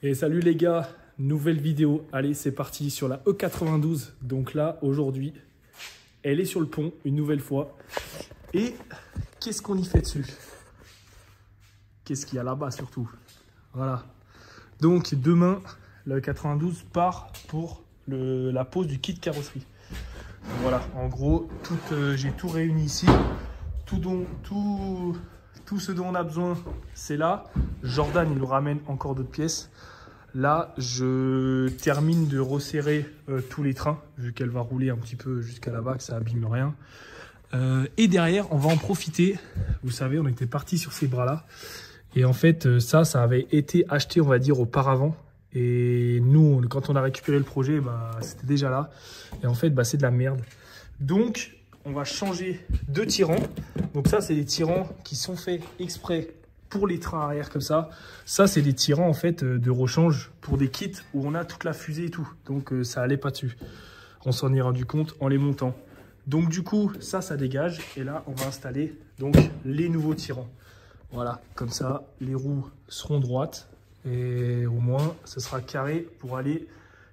Et salut les gars, nouvelle vidéo. Allez, c'est parti sur la E92. Donc là, aujourd'hui, elle est sur le pont une nouvelle fois. Et qu'est-ce qu'on y fait dessus? Qu'est-ce qu'il y a là-bas surtout? Voilà. Donc demain, la E92 part pour la pose du kit carrosserie. Donc, voilà, en gros, j'ai tout réuni ici. Tout ce dont on a besoin, c'est là. Jordan, il nous ramène encore d'autres pièces. Là, je termine de resserrer tous les trains, vu qu'elle va rouler un petit peu jusqu'à là-bas, que ça abîme rien. Et derrière, on va en profiter. Vous savez, on était parti sur ces bras-là. Et en fait, ça avait été acheté, on va dire, auparavant. Et nous, quand on a récupéré le projet, c'était déjà là. Et en fait, c'est de la merde. Donc, on va changer de tirant. Donc ça, c'est des tirants qui sont faits exprès pour les trains arrière comme ça. Ça, c'est des tirants en fait de rechange pour des kits où on a toute la fusée et tout. Donc ça allait pas dessus. On s'en est rendu compte en les montant. Donc du coup, ça dégage. Et là, on va installer donc les nouveaux tirants. Voilà, comme ça, les roues seront droites. Et au moins, ce sera carré pour aller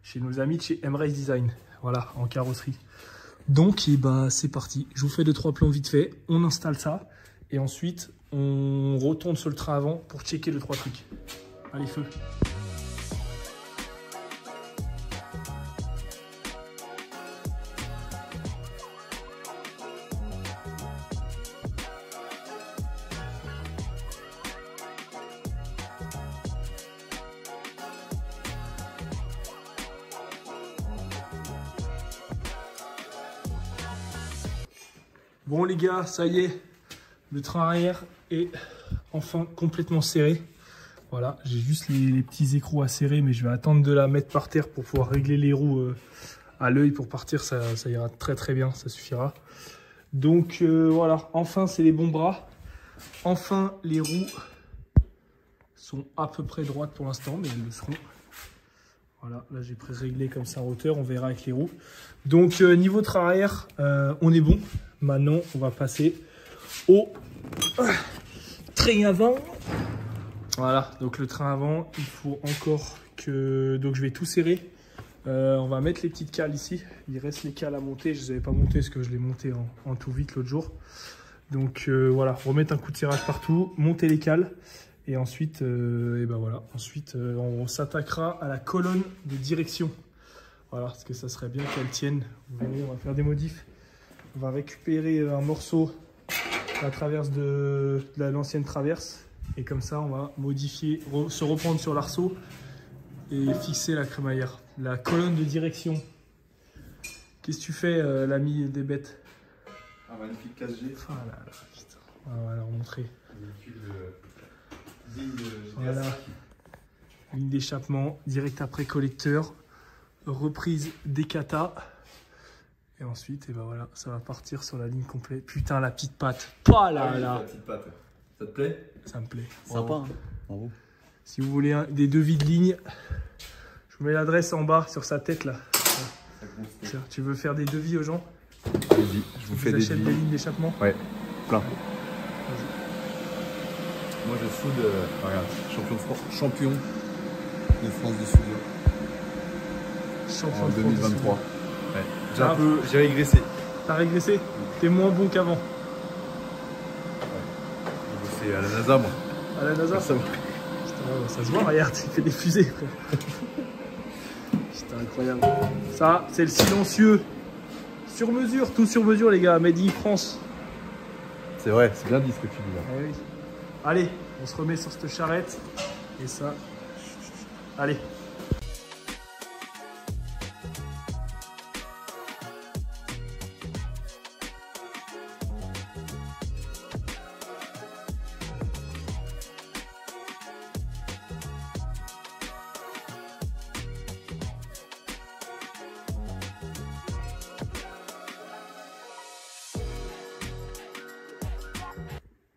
chez nos amis de chez M-Race Design. Voilà, en carrosserie. Donc, c'est parti. Je vous fais 2-3 plans vite fait. On installe ça. Et ensuite, on retourne sur le train avant pour checker 2-3 trucs. Allez, feu! Bon les gars, ça y est, le train arrière est enfin complètement serré. Voilà, j'ai juste les petits écrous à serrer, mais je vais attendre de la mettre par terre pour pouvoir régler les roues à l'œil pour partir. Ça ira très très bien, ça suffira. Donc voilà, enfin c'est les bons bras. Enfin les roues sont à peu près droites pour l'instant, mais elles le seront. Voilà, là j'ai pré-réglé comme ça en hauteur, on verra avec les roues. Donc niveau train arrière, on est bon. Maintenant, on va passer au train avant. Voilà, donc le train avant, il faut encore que... Donc je vais tout serrer. On va mettre les petites cales ici. Il reste les cales à monter. Je ne les avais pas montées parce que je les montais en tout vite l'autre jour. Donc voilà, remettre un coup de serrage partout, monter les cales. Et ensuite, voilà. Ensuite, on s'attaquera à la colonne de direction. Voilà, parce que ça serait bien qu'elle tienne. Vous voyez, on va faire des modifs. On va récupérer un morceau de la traverse de l'ancienne traverse. Et comme ça, on va modifier, se reprendre sur l'arceau et fixer la crémaillère. La colonne de direction. Qu'est-ce que tu fais, l'ami des bêtes? Un magnifique 4G. Ah là là, putain. On va leur montrer. Voilà. Ligne d'échappement, direct après collecteur. Reprise des katas. Et ensuite, voilà, ça va partir sur la ligne complète. Putain, la petite patte. Pas là, là. La petite patte. Ça te plaît? Ça me plaît. Sympa, hein. Bravo. Si vous voulez des devis de ligne, je vous mets l'adresse en bas sur sa tête là. Tiens, tu veux faire des devis aux gens? Allez-y, je vous fais des devis. Des lignes d'échappement? Ouais, plein. Moi je soude, regarde, champion de France de soudure. Champion en de 2023. France. Ouais. J'ai régressé. T'as régressé? T'es moins bon qu'avant. C'est à la NASA, moi. À la NASA? Ça, ça se voit, regarde, il fait des fusées. C'est incroyable. Ça, c'est le silencieux. Sur mesure, tout sur mesure, les gars. Made in France. c'est vrai, c'est bien dit ce que tu dis là. Eh oui. Allez, on se remet sur cette charrette. Et ça. Allez.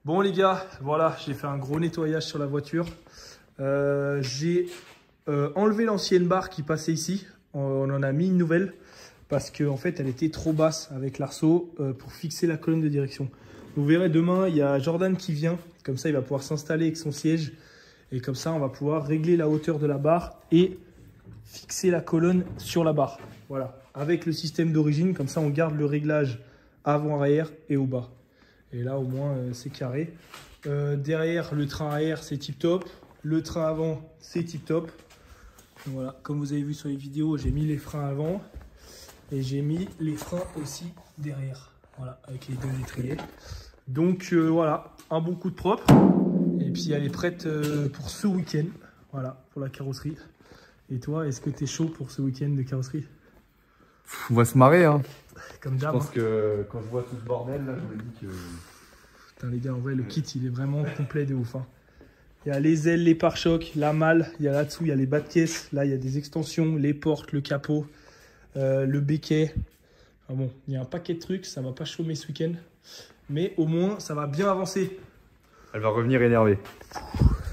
Bon les gars, voilà, j'ai fait un gros nettoyage sur la voiture. J'ai enlevé l'ancienne barre qui passait ici. On en a mis une nouvelle parce qu'en fait elle était trop basse avec l'arceau pour fixer la colonne de direction. Vous verrez demain, il y a Jordan qui vient. Comme ça, il va pouvoir s'installer avec son siège Et comme ça, on va pouvoir régler la hauteur de la barre et fixer la colonne sur la barre. Voilà, avec le système d'origine, comme ça on garde le réglage avant-arrière et au bas. Et là au moins c'est carré. Derrière le train arrière c'est tip top, le train avant c'est tip top. Voilà, comme vous avez vu sur les vidéos, j'ai mis les freins avant et j'ai mis les freins aussi derrière. Voilà, avec les deux étriers. Donc voilà, un bon coup de propre. Et puis elle est prête pour ce week-end. Voilà, pour la carrosserie. Et toi, est-ce que tu es chaud pour ce week-end de carrosserie? On va se marrer, hein. Comme d'hab. Je pense que quand je vois tout ce bordel, là, je me dis que... Putain les gars, en vrai, le kit, il est vraiment complet de ouf. Hein. Il y a les ailes, les pare-chocs, la malle. Il y a là-dessous, il y a les bas de caisse. Là, il y a des extensions, les portes, le capot, le béquet. Enfin bon, il y a un paquet de trucs. Ça va pas chômer ce week-end. Mais au moins, ça va bien avancer. Elle va revenir énervée.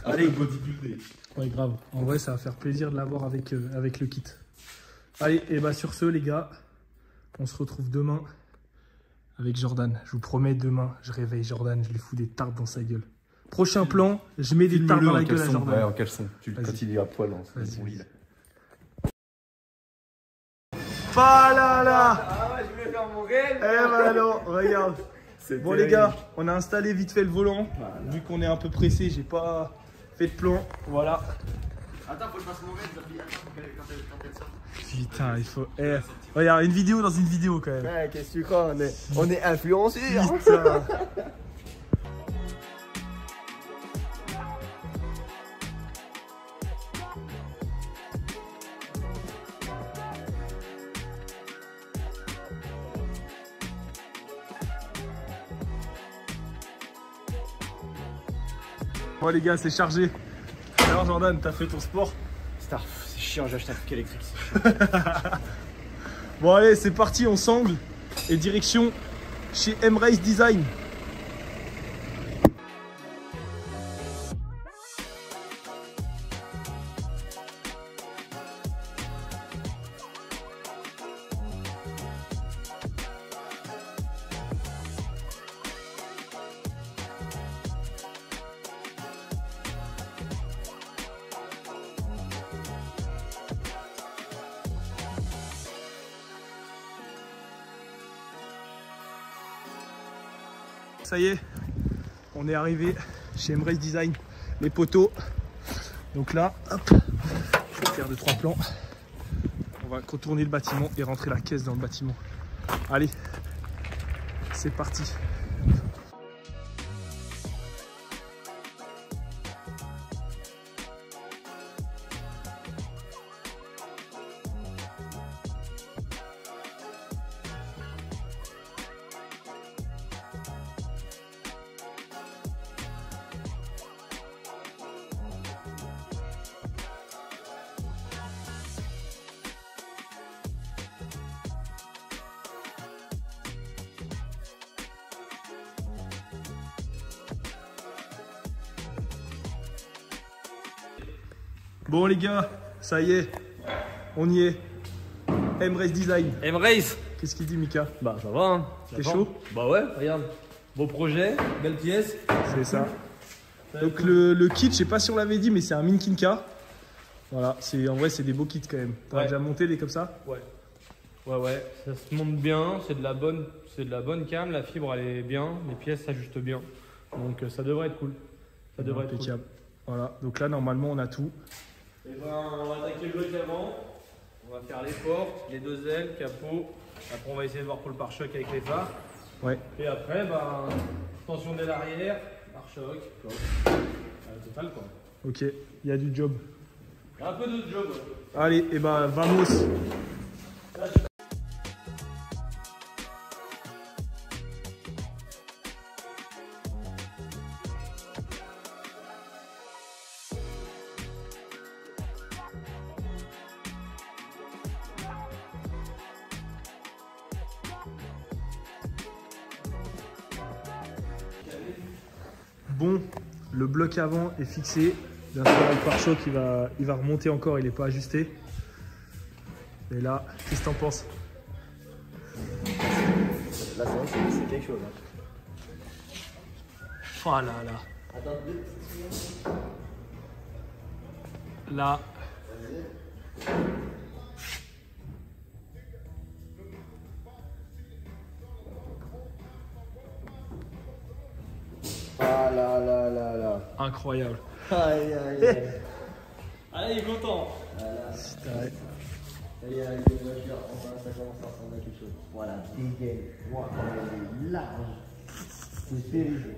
Allez, bodybuilder. Ouais, grave. En vrai, ça va faire plaisir de l'avoir avec le kit. Allez, et bah sur ce, les gars, on se retrouve demain avec Jordan. Je vous promets, demain, je réveille Jordan, je lui fous des tartes dans sa gueule. Prochain plan, je mets des tartes dans la gueule à Jordan. Ouais, en caleçon. Quand il est à poil dans son lit. Pas là là. Ah ouais, je voulais faire mon réel. Eh ben non, regarde. Bon les gars, on a installé vite fait le volant. Voilà. Vu qu'on est un peu pressé, j'ai pas fait de plan. Voilà. Attends, faut que je fasse mon réel. Quand elle sort. Putain, il faut... Eh, regarde, une vidéo dans une vidéo quand même. Ouais, qu'est-ce que tu crois? On est influencés. Putain. Bon les gars, c'est chargé. Alors Jordan, t'as fait ton sport? C'est chiant, j'ai acheté un truc électrique. Bon allez, c'est parti, on sangle. Et direction chez M-Race Design. Ça y est, on est arrivé chez M-Race Design, les poteaux. Donc là, hop, je vais faire 2-3 plans. On va contourner le bâtiment et rentrer la caisse dans le bâtiment. Allez, c'est parti. Bon les gars, ça y est, on y est. M-Race Design. M-Race. Qu'est-ce qu'il dit Mika? Bah ça va hein. T'es chaud? Bah ouais, regarde. Beau projet, belle pièce. C'est ça. Donc le kit, je sais pas si on l'avait dit, mais c'est un Minkinka. Voilà, en vrai c'est des beaux kits quand même. T'as déjà monté des comme ça? Ouais. Ouais, ça se monte bien, c'est de la bonne cam, la fibre elle est bien, les pièces s'ajustent bien. Donc ça devrait être cool. Ça devrait être impeccable. Voilà, donc là normalement on a tout. Et ben on va attaquer le bloc avant, on va faire les portes, les deux ailes, capot. Après on va essayer de voir pour le pare-choc avec les phares. Ouais. Et après tension d'aile arrière, pare-choc, total quoi. Ok, il y a du job. Un peu de job. Allez, et ben vamos. Bon, le bloc avant est fixé. Bien sûr, le pare-choc il va remonter encore, il n'est pas ajusté. Et là, qu'est-ce que t'en penses? Là, c'est quelque chose. Hein. Oh là là. Attends, là. Ah là là là là. Incroyable. Aïe aïe aïe. Allez, il est content. Voilà. Ouais. Ça y est, avec les voitures, enfin, ça commence à ressembler à quelque chose. Voilà, dégaine. Moi, quand elle est large, c'est terrible.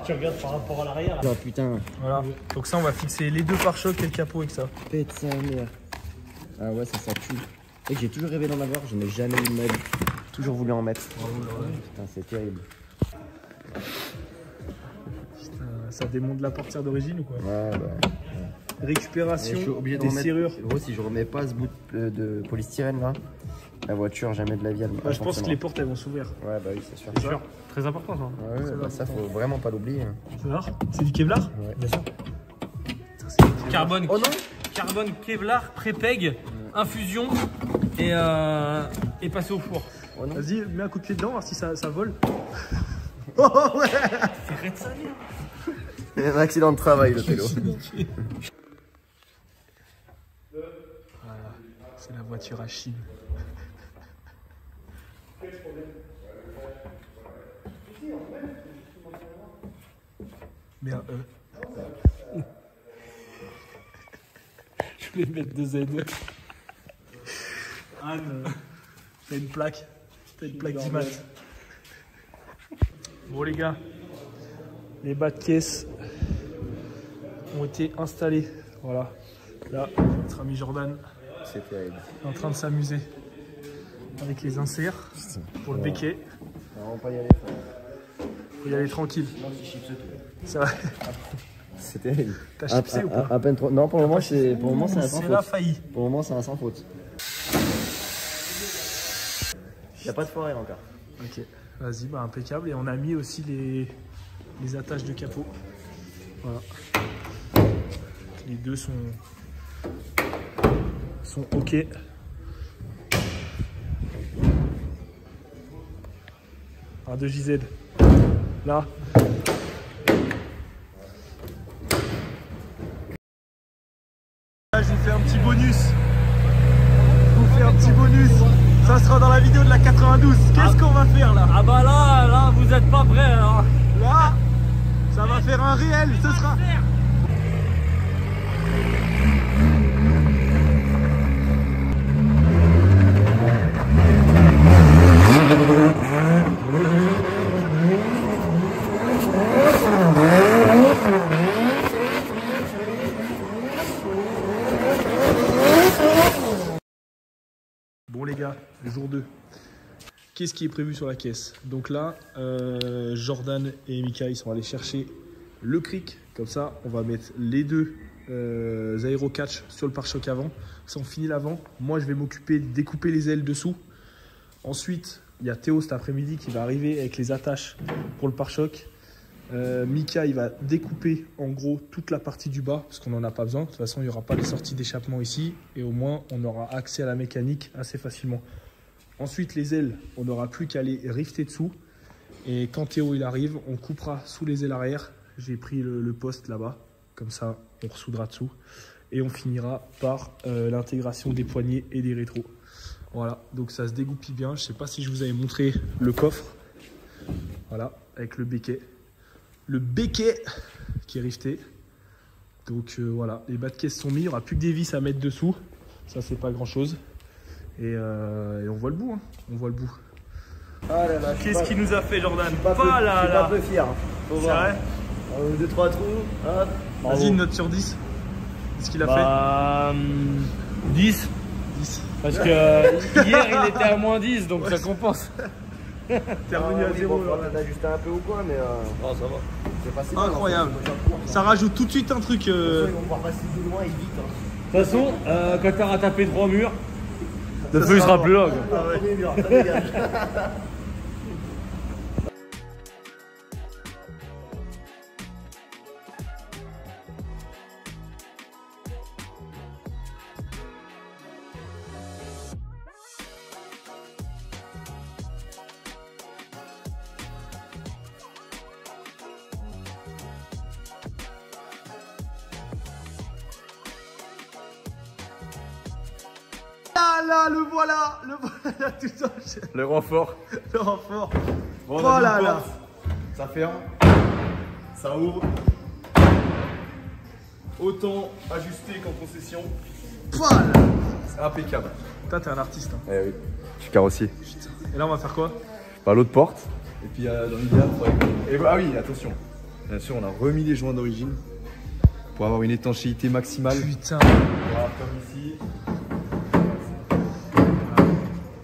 Tu regardes par rapport à l'arrière là. Oh putain, Voilà. Donc ça, on va fixer les deux pare-chocs et le capot avec ça. pète sa mère. Ah ouais, ça tue. Et que j'ai toujours rêvé d'en avoir, je n'ai jamais eu de ma vie. Toujours voulu en mettre. Putain, c'est terrible. Putain, ça démonte la portière d'origine ou quoi? Ouais, bah. Récupération Je suis obligé de des remettre. serrures. Gros, si je remets pas ce bout de polystyrène là, la voiture, jamais de la vie, elle Bah, je pense que les portes elles vont s'ouvrir. Ouais, bah oui, c'est sûr. C'est sûr. Très important ça. Ouais, ouais, bah ça, faut vraiment pas l'oublier. Hein. Kevlar? C'est du Kevlar? Ouais. Bien sûr. Putain, c'est du Kevlar. Carbone. Oh non! Carbone Kevlar, pré-peg, infusion et passer au four. Oh non! Vas-y, mets un coup de pied dedans, voir si ça vole. Oh ouais! C'est raide ça, bien. Il y a un accident de travail, le télo. Voilà, c'est la voiture à Chine. Mais un E. Je vais mettre 2 Z. Anne, t'as une plaque. T'as une plaque d'IMAT. Bon les gars, les bas de caisse ont été installés. Voilà. Là, notre ami Jordan C'est terrible. est en train de s'amuser avec les inserts pour le béquet. On va pas y aller. Faut y aller tranquille. Ça va. C'est terrible. T'as chipsé ou pas? À peine trop. Non, pour le moment, c'est un sans C'est la faute. failli. Pour le moment, c'est un sans faute. Il n'y a pas de forêt encore. Ok, vas-y, bah impeccable. Et on a mis aussi les attaches de capot. Voilà. Les deux sont ok. Un de JZ. Là. Là, je vous fais un petit bonus. Je vous fais un petit bonus. Ça sera dans la vidéo de la 92. Qu'est-ce qu'on va faire là? Ah bah là, vous êtes pas prêts alors. Là, ça va faire un réel. Ce sera. Bon les gars, jour 2. Qu'est-ce qui est prévu sur la caisse? Donc là, Jordan et Mika, ils sont allés chercher le cric. Comme ça, on va mettre les deux aérocatch sur le pare-choc avant. Ça, on finit l'avant. Moi, je vais m'occuper de découper les ailes dessous. Ensuite, il y a Théo cet après-midi qui va arriver avec les attaches pour le pare-choc. Mika, il va découper en gros toute la partie du bas parce qu'on n'en a pas besoin. De toute façon, il n'y aura pas de sortie d'échappement ici et au moins, on aura accès à la mécanique assez facilement. Ensuite, les ailes, on n'aura plus qu'à les rifter dessous. Et quand Théo il arrive, on coupera sous les ailes arrière. J'ai pris le poste là-bas. Comme ça, on ressoudra dessous. Et on finira par l'intégration des poignées et des rétros. Voilà, donc ça se dégoupille bien. Je ne sais pas si je vous avais montré le coffre. Voilà, avec le béquet. Le béquet qui est rifté. Donc voilà, les bas de caisse sont mis. Il n'y aura plus que des vis à mettre dessous. Ça, c'est pas grand-chose. Et on voit le bout. Hein. On voit le bout. Ah là là, Qu'est-ce qu'il nous a fait, Jordan? pas un peu fier. Faut C'est voir. vrai? 2-3 trous. Hop. Vas-y, une note sur 10. Qu'est-ce qu'il a Bah, 10. fait? 10. Parce que hier il était à moins 10 donc ça compense. T'es revenu à 0. On a ajusté un peu ou quoi, mais. Oh, ça va. C'est facile. Incroyable. Ça rajoute tout de suite un truc. Ils vont pouvoir passer de loin et vite. Hein. De toute façon, quand t'auras tapé 3 murs, le feu il sera plus là. Ah ouais. Premier mur, ça dégage. là, le voilà tout le temps. Le renfort. Le renfort. Bon, Oh là là. Ça ferme. Ça ouvre. Autant ajusté qu'en concession. Voilà. C'est impeccable. Toi, t'es un artiste. Hein. Eh oui. Je suis carrossier. Et là, on va faire quoi? Par l'autre porte. Et puis dans l'idéal, ah oui, attention. Bien sûr, on a remis les joints d'origine pour avoir une étanchéité maximale. Putain. Voilà, comme ici.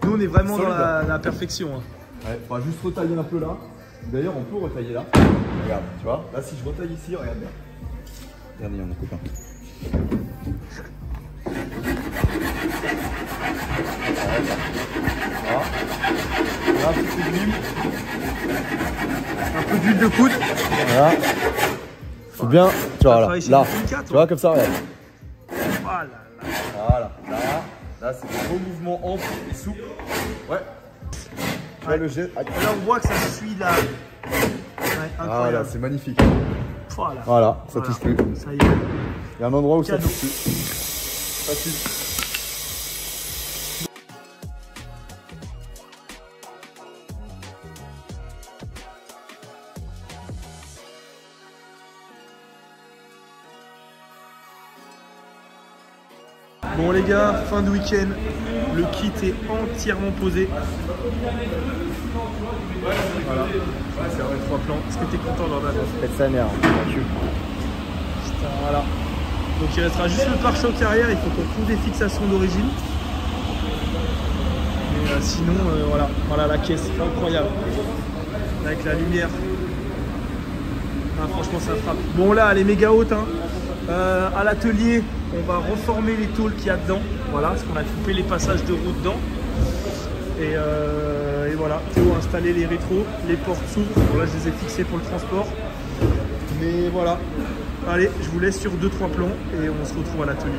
Nous, on est vraiment Solide. dans la perfection. Hein. Ouais, on va juste retailler un peu là. D'ailleurs, on peut retailler là. Regarde, tu vois. Là, si je retaille ici, regarde bien. Regardez, mon copain. Voilà. Là, un petit peu d'huile. Un peu d'huile de coude. Voilà. Faut bien, tu vois, là, travailler là, chez Lucas, tu toi. vois, comme ça, regarde. Voilà. Voilà. Là, c'est des beaux mouvements amples et souples. Ouais. Tu vois le jet. Et là, on voit que ça suit la... Ouais, Voilà, incroyable. c'est magnifique. Voilà. Voilà, ça Voilà. touche plus. Ça y est. Il y a un endroit où Cadeau. ça touche plus. Facile. Bon les gars, fin de week-end, le kit est entièrement posé. Voilà, c'est vrai, 3 plans. Est-ce que t'es content Jordan? Faites sa mère, Putain, voilà. Donc il restera juste le pare-choc arrière, il faut qu'on trouve des fixations d'origine. Mais sinon, voilà la caisse, incroyable. Avec la lumière. Ah, franchement ça frappe. Bon là, elle est méga haute. Hein. À l'atelier, on va reformer les tôles qu'il y a dedans. Voilà, parce qu'on a coupé les passages de roue dedans. Et voilà, Théo a installé les rétros, les portes s'ouvrent. Bon, là, je les ai fixées pour le transport. Mais voilà. Allez, je vous laisse sur 2-3 plans et on se retrouve à l'atelier.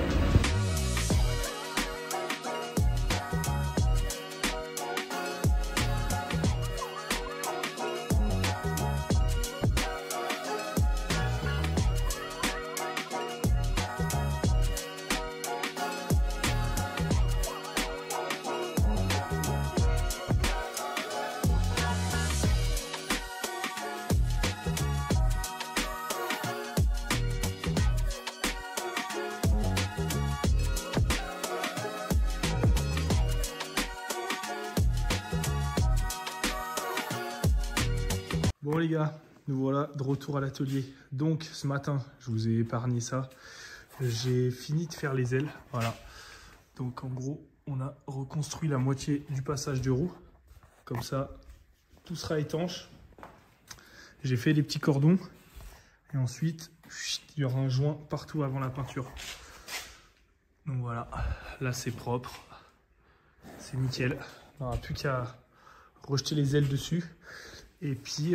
Bon les gars, nous voilà de retour à l'atelier. Donc ce matin, je vous ai épargné ça. J'ai fini de faire les ailes, voilà. Donc en gros, on a reconstruit la moitié du passage de roue. Comme ça, tout sera étanche. J'ai fait les petits cordons. Et ensuite, il y aura un joint partout avant la peinture. Donc voilà, là c'est propre. C'est nickel. On n'aura plus qu'à rejeter les ailes dessus. Et puis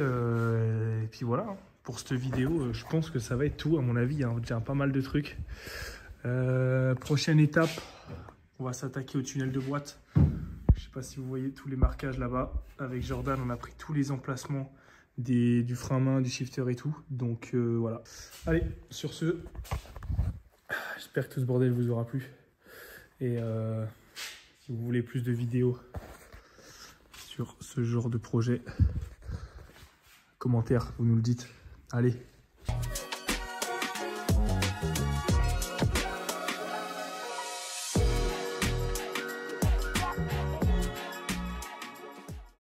voilà, pour cette vidéo, je pense que ça va être tout. À mon avis, il y a déjà pas mal de trucs. Prochaine étape, on va s'attaquer au tunnel de boîte. Je sais pas si vous voyez tous les marquages là-bas. Avec Jordan, on a pris tous les emplacements du frein à main, du shifter et tout. Donc voilà. Allez, sur ce, j'espère que tout ce bordel vous aura plu. Et si vous voulez plus de vidéos sur ce genre de projet, commentaire, vous nous le dites. Allez,